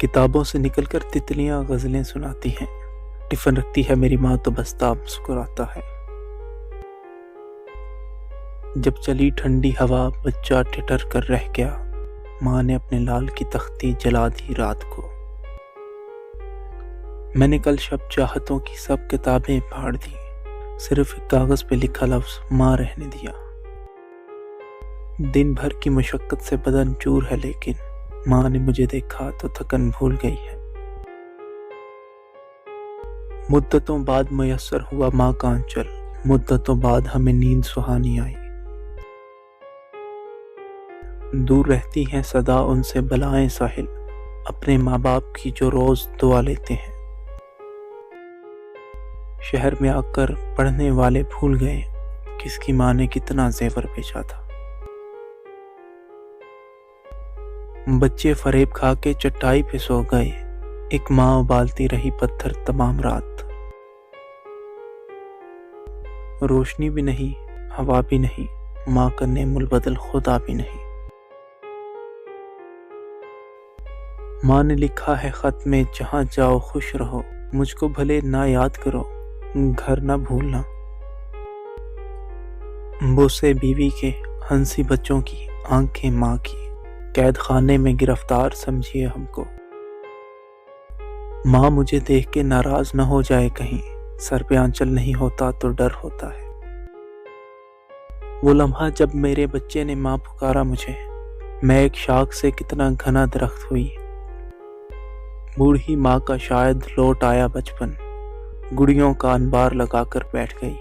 کتابوں سے نکل کر تتلیاں غزلیں سناتی ہیں، ٹفن رکھتی ہے میری ماں تو بس تاب مسکراتا ہے۔ جب چلی ٹھنڈی ہوا بچہ ٹھٹر کر رہ گیا، ماں نے اپنے لال کی تختی جلا دی رات کو۔ میں نے کل شب چاہتوں کی سب کتابیں پھاڑ دی، صرف ایک کاغذ پہ لکھا لفظ ماں رہنے دیا۔ دن بھر کی مشقت سے بدن چور ہے، لیکن ماں نے مجھے دیکھا تو تھکن بھول گئی ہے۔ مدتوں بعد میسر ہوا ماں کا آنچل، مدتوں بعد ہمیں نیند سہانی آئی۔ دور رہتی ہیں صدا ان سے بلائیں ساحل، اپنے ماں باپ کی جو روز دعا لیتے ہیں۔ شہر میں آ کر پڑھنے والے بھول گئے، کس کی ماں نے کتنا زیور بیچا تھا۔ بچے فریب کھا کے چٹائی پہ سو گئے، ایک ماں ابالتی رہی پتھر تمام رات۔ روشنی بھی نہیں، ہوا بھی نہیں، ماں کا نعم البدل خدا بھی نہیں۔ ماں نے لکھا ہے خط میں جہاں جاؤ خوش رہو، مجھ کو بھلے نہ یاد کرو، گھر نہ بھولنا۔ بوسے بیوی کے، ہنسی بچوں کی، آنکھیں ماں کی، قید خانے میں گرفتار سمجھیے ہم کو۔ ماں مجھے دیکھ کے ناراض نہ ہو جائے کہیں، سر پہ آنچل نہیں ہوتا تو ڈر ہوتا ہے۔ وہ لمحہ جب میرے بچے نے ماں پکارا مجھے، میں ایک شاخ سے کتنا گھنا درخت ہوئی۔ بوڑھی ماں کا شاید لوٹ آیا بچپن، گڑیوں کا انبار لگا کر بیٹھ گئی۔